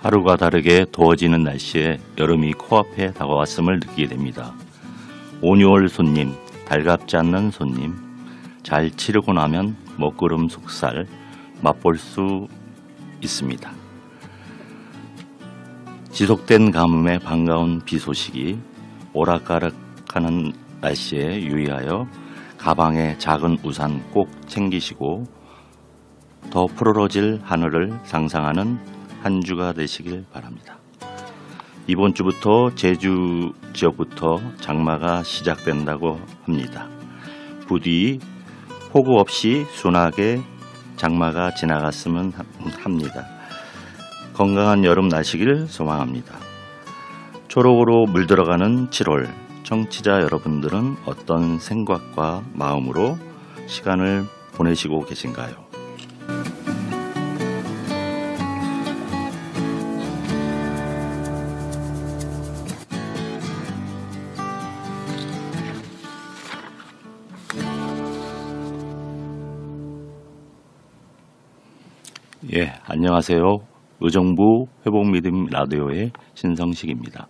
하루가 다르게 더워지는 날씨에 여름이 코앞에 다가왔음을 느끼게 됩니다. 5, 6월 손님, 달갑지 않는 손님, 잘 치르고 나면 먹구름 속살 맛볼 수 있습니다. 지속된 가뭄에 반가운 비 소식이 오락가락하는 날씨에 유의하여 가방에 작은 우산 꼭 챙기시고 더 푸르러질 하늘을 상상하는 한 주가 되시길 바랍니다. 이번 주부터 제주 지역부터 장마가 시작된다고 합니다. 부디 폭우 없이 순하게 장마가 지나갔으면 합니다. 건강한 여름 나시길 소망합니다. 초록으로 물들어가는 7월, 청취자 여러분들은 어떤 생각과 마음으로 시간을 보내시고 계신가요? 안녕하세요. 의정부 회복믿음 라디오의 신성식입니다.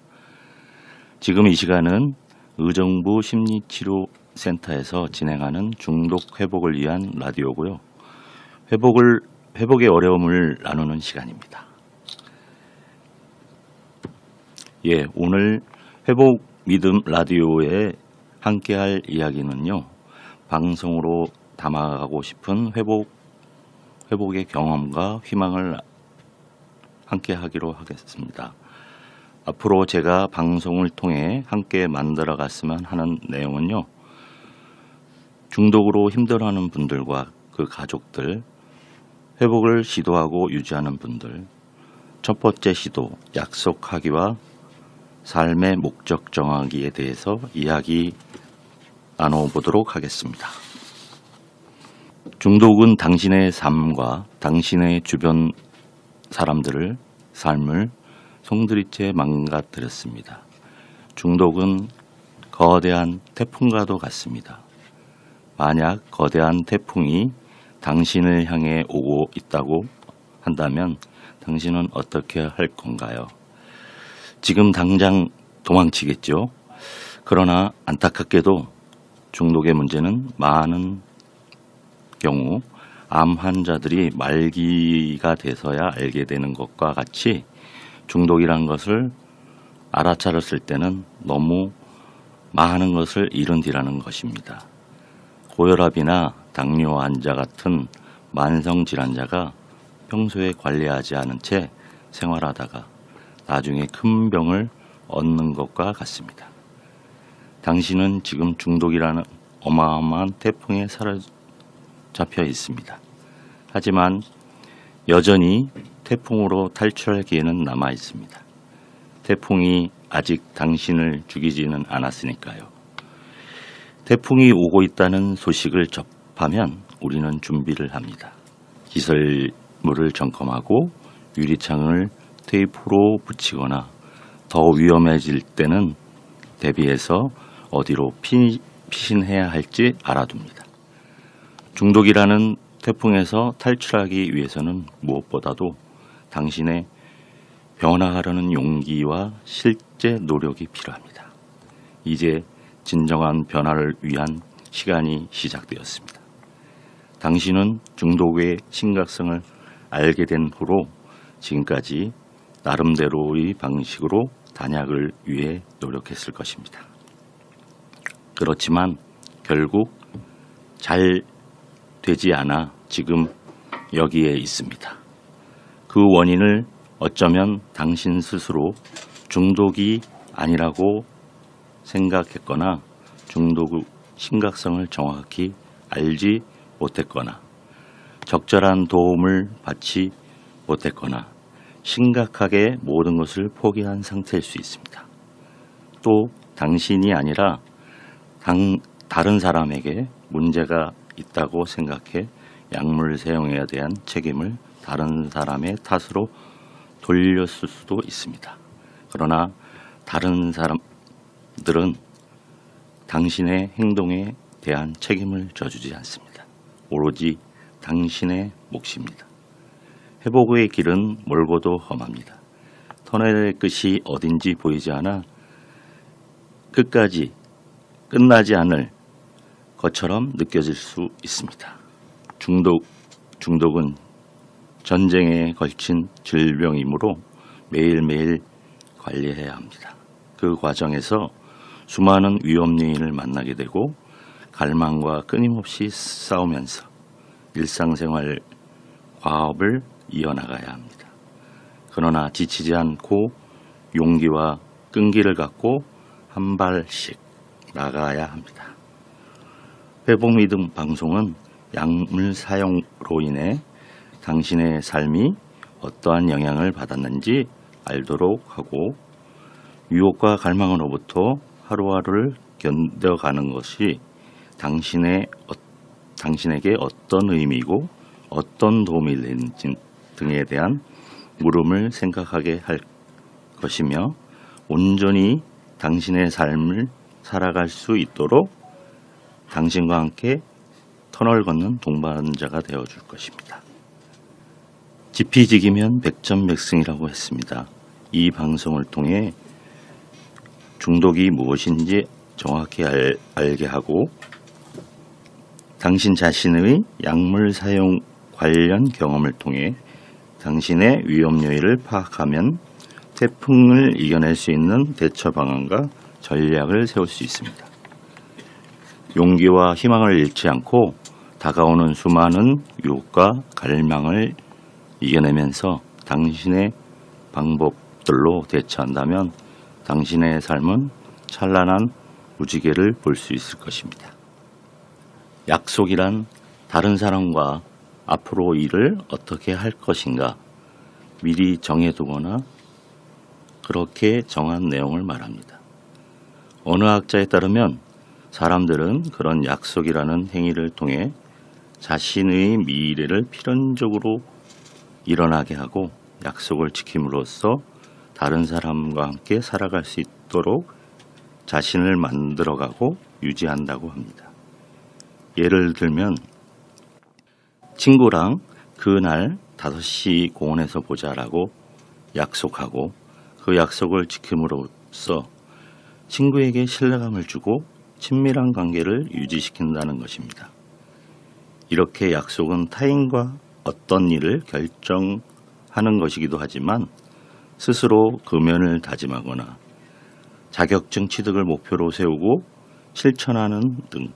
지금 이 시간은 의정부 심리치료센터에서 진행하는 중독 회복을 위한 라디오고요. 회복의 어려움을 나누는 시간입니다. 오늘 회복믿음 라디오에 함께할 이야기는요. 방송으로 담아가고 싶은 회복의 경험과 희망을 함께 하기로 하겠습니다. 앞으로 제가 방송을 통해 함께 만들어 갔으면 하는 내용은요. 중독으로 힘들어하는 분들과 그 가족들, 회복을 시도하고 유지하는 분들, 첫 번째 시도, 약속하기와 삶의 목적 정하기에 대해서 이야기 나눠보도록 하겠습니다. 중독은 당신의 삶과 당신의 주변 사람들을 삶을 송두리째 망가뜨렸습니다. 중독은 거대한 태풍과도 같습니다. 만약 거대한 태풍이 당신을 향해 오고 있다고 한다면 당신은 어떻게 할 건가요? 지금 당장 도망치겠죠. 그러나 안타깝게도 중독의 문제는 많은 경우 암 환자들이 말기가 돼서야 알게 되는 것과 같이 중독이란 것을 알아차렸을 때는 너무 많은 것을 잃은 뒤라는 것입니다. 고혈압이나 당뇨 환자 같은 만성질환자가 평소에 관리하지 않은 채 생활하다가 나중에 큰 병을 얻는 것과 같습니다. 당신은 지금 중독이라는 어마어마한 태풍에 사로잡혀 있습니다. 하지만 여전히 태풍으로 탈출할 기회는 남아 있습니다. 태풍이 아직 당신을 죽이지는 않았으니까요. 태풍이 오고 있다는 소식을 접하면 우리는 준비를 합니다. 기설물을 점검하고 유리창을 테이프로 붙이거나 더 위험해질 때는 대비해서 어디로 피신해야 할지 알아둡니다. 중독이라는 태풍에서 탈출하기 위해서는 무엇보다도 당신의 변화하려는 용기와 실제 노력이 필요합니다. 이제 진정한 변화를 위한 시간이 시작되었습니다. 당신은 중독의 심각성을 알게 된 후로 지금까지 나름대로의 방식으로 단약을 위해 노력했을 것입니다. 그렇지만 결국 잘 되지 않아 지금 여기에 있습니다. 그 원인을 어쩌면 당신 스스로 중독이 아니라고 생각했거나 중독의 심각성을 정확히 알지 못했거나 적절한 도움을 받지 못했거나 심각하게 모든 것을 포기한 상태일 수 있습니다. 또 당신이 아니라 다른 사람에게 문제가 있다고 생각해 약물 사용에 대한 책임을 다른 사람의 탓으로 돌렸을 수도 있습니다. 그러나 다른 사람들은 당신의 행동에 대한 책임을 져주지 않습니다. 오로지 당신의 몫입니다. 회복의 길은 멀고도 험합니다. 터널의 끝이 어딘지 보이지 않아 끝까지 끝나지 않을 것처럼 느껴질 수 있습니다. 중독은 전쟁에 걸친 질병이므로 매일매일 관리해야 합니다. 그 과정에서 수많은 위험 요인을 만나게 되고 갈망과 끊임없이 싸우면서 일상생활 과업을 이어나가야 합니다. 그러나 지치지 않고 용기와 끈기를 갖고 한 발씩 나가야 합니다. 회복믿음 방송은 약물 사용으로 인해 당신의 삶이 어떠한 영향을 받았는지 알도록 하고 유혹과 갈망으로부터 하루하루를 견뎌가는 것이 당신에게 어떤 의미이고 어떤 도움이 되는지 등에 대한 물음을 생각하게 할 것이며 온전히 당신의 삶을 살아갈 수 있도록 당신과 함께 터널 걷는 동반자가 되어줄 것입니다. 지피지기면 백전백승이라고 했습니다. 이 방송을 통해 중독이 무엇인지 정확히 알게 하고 당신 자신의 약물 사용 관련 경험을 통해 당신의 위험 요인을 파악하면 태풍을 이겨낼 수 있는 대처 방안과 전략을 세울 수 있습니다. 용기와 희망을 잃지 않고 다가오는 수많은 유혹과 갈망을 이겨내면서 당신의 방법들로 대처한다면 당신의 삶은 찬란한 무지개를 볼 수 있을 것입니다. 약속이란 다른 사람과 앞으로 일을 어떻게 할 것인가 미리 정해두거나 그렇게 정한 내용을 말합니다. 어느 학자에 따르면 사람들은 그런 약속이라는 행위를 통해 자신의 미래를 필연적으로 일어나게 하고 약속을 지킴으로써 다른 사람과 함께 살아갈 수 있도록 자신을 만들어가고 유지한다고 합니다. 예를 들면 친구랑 그날 5시 공원에서 보자라고 약속하고 그 약속을 지킴으로써 친구에게 신뢰감을 주고 친밀한 관계를 유지시킨다는 것입니다. 이렇게 약속은 타인과 어떤 일을 결정하는 것이기도 하지만 스스로 금연을 다짐하거나 자격증 취득을 목표로 세우고 실천하는 등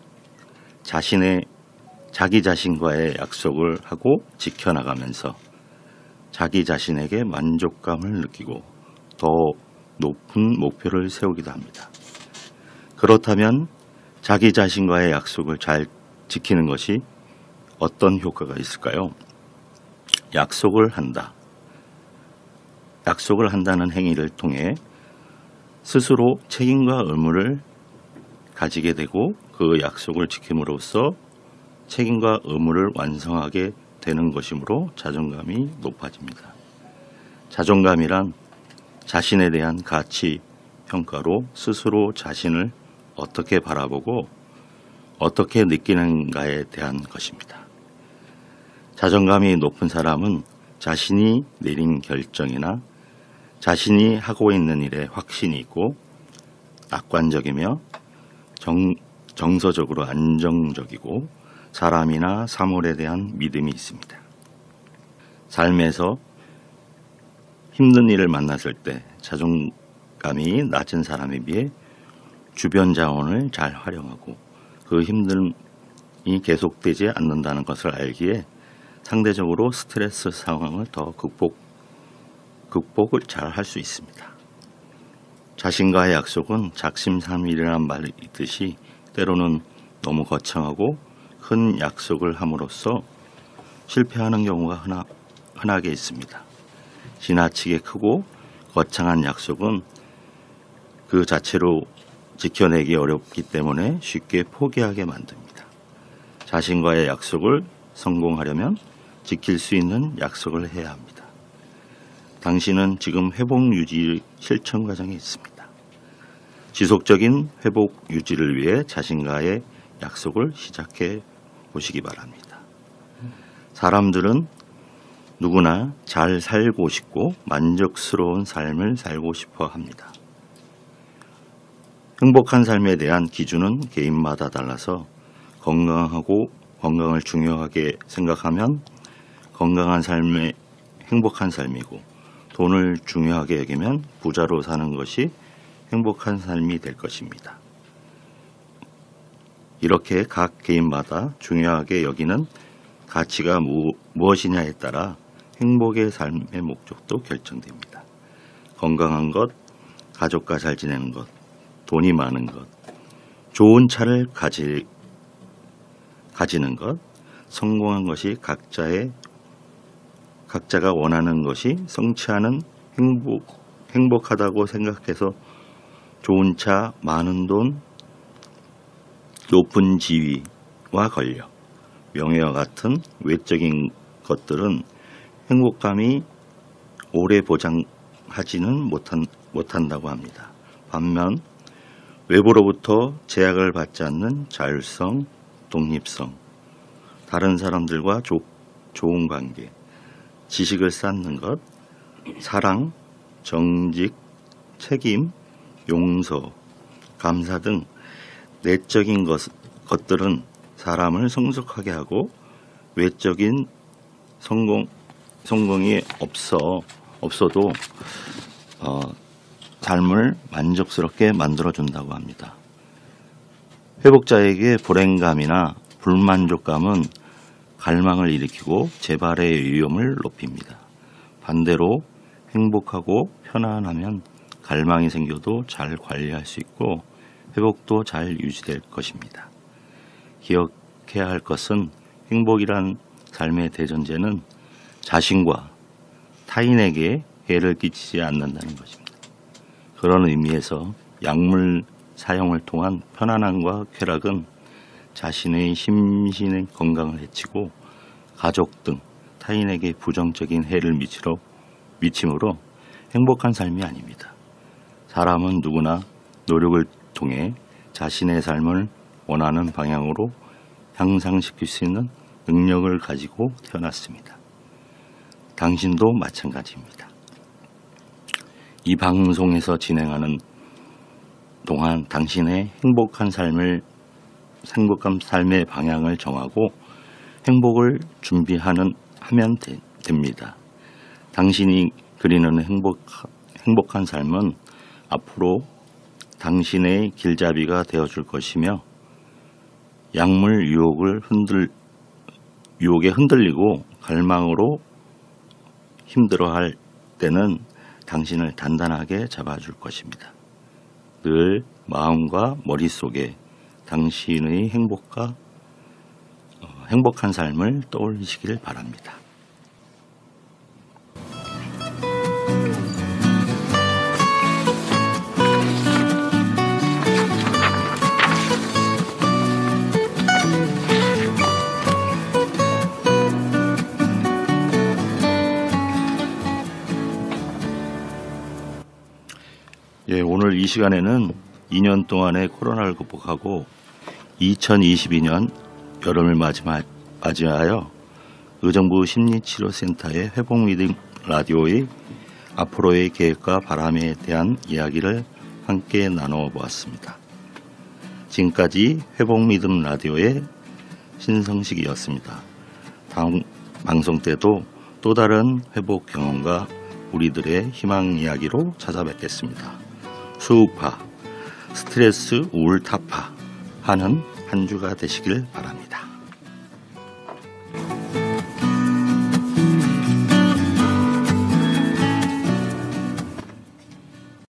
자기 자신과의 약속을 하고 지켜나가면서 자기 자신에게 만족감을 느끼고 더 높은 목표를 세우기도 합니다. 그렇다면 자기 자신과의 약속을 잘 지키는 것이 어떤 효과가 있을까요? 약속을 한다는 행위를 통해 스스로 책임과 의무를 가지게 되고 그 약속을 지킴으로써 책임과 의무를 완성하게 되는 것이므로 자존감이 높아집니다. 자존감이란 자신에 대한 가치 평가로 스스로 자신을 어떻게 바라보고 어떻게 느끼는가에 대한 것입니다. 자존감이 높은 사람은 자신이 내린 결정이나 자신이 하고 있는 일에 확신이 있고 낙관적이며 정서적으로 안정적이고 사람이나 사물에 대한 믿음이 있습니다. 삶에서 힘든 일을 만났을 때 자존감이 낮은 사람에 비해 주변 자원을 잘 활용하고 그 힘듦이 계속되지 않는다는 것을 알기에 상대적으로 스트레스 상황을 더 극복을 잘 할 수 있습니다. 자신과의 약속은 작심삼일이라는 말이 있듯이 때로는 너무 거창하고 큰 약속을 함으로써 실패하는 경우가 흔하게 있습니다. 지나치게 크고 거창한 약속은 그 자체로 지켜내기 어렵기 때문에 쉽게 포기하게 만듭니다. 자신과의 약속을 성공하려면 지킬 수 있는 약속을 해야 합니다. 당신은 지금 회복 유지 실천 과정에 있습니다. 지속적인 회복 유지를 위해 자신과의 약속을 시작해 보시기 바랍니다. 사람들은 누구나 잘 살고 싶고 만족스러운 삶을 살고 싶어 합니다. 행복한 삶에 대한 기준은 개인마다 달라서 건강을 중요하게 생각하면 건강한 삶에 행복한 삶이고, 돈을 중요하게 여기면 부자로 사는 것이 행복한 삶이 될 것입니다. 이렇게 각 개인마다 중요하게 여기는 가치가 무엇이냐에 따라 행복의 삶의 목적도 결정됩니다. 건강한 것, 가족과 잘 지내는 것, 돈이 많은 것, 좋은 차를 가지는 것, 성공한 것이 각자가 원하는 것이 성취하는 행복하다고 생각해서 좋은 차, 많은 돈, 높은 지위와 권력, 명예와 같은 외적인 것들은 행복감이 오래 보장하지는 못한다고 합니다. 반면 외부로부터 제약을 받지 않는 자율성, 독립성, 다른 사람들과 좋은 관계, 지식을 쌓는 것, 사랑, 정직, 책임, 용서, 감사 등 내적인 것들은 사람을 성숙하게 하고, 외적인 성공이 없어도 삶을 만족스럽게 만들어준다고 합니다. 회복자에게 불행감이나 불만족감은 갈망을 일으키고 재발의 위험을 높입니다. 반대로 행복하고 편안하면 갈망이 생겨도 잘 관리할 수 있고 회복도 잘 유지될 것입니다. 기억해야 할 것은 행복이란 삶의 대전제는 자신과 타인에게 해를 끼치지 않는다는 것입니다. 그런 의미에서 약물 사용을 통한 편안함과 쾌락은 자신의 심신의 건강을 해치고 가족 등 타인에게 부정적인 해를 미침으로 행복한 삶이 아닙니다. 사람은 누구나 노력을 통해 자신의 삶을 원하는 방향으로 향상시킬 수 있는 능력을 가지고 태어났습니다. 당신도 마찬가지입니다. 이 방송에서 진행하는 동안 당신의 행복한 삶의 방향을 정하고 행복을 준비하면 됩니다. 당신이 그리는 행복한 삶은 앞으로 당신의 길잡이가 되어줄 것이며, 약물 유혹에 흔들리고 갈망으로 힘들어할 때는 당신을 단단하게 잡아줄 것입니다. 늘 마음과 머릿속에 당신의 행복한 삶을 떠올리시길 바랍니다. 오늘 이 시간에는 2년 동안의 코로나를 극복하고 2022년 여름을 맞이하여 의정부 심리치료센터의 회복미등 라디오의 앞으로의 계획과 바람에 대한 이야기를 함께 나눠보았습니다. 지금까지 회복미등 라디오의 신성식이었습니다. 다음 방송 때도 또 다른 회복 경험과 우리들의 희망 이야기로 찾아뵙겠습니다. 수우파, 스트레스 우울 타파 하는 한 주가 되시길 바랍니다.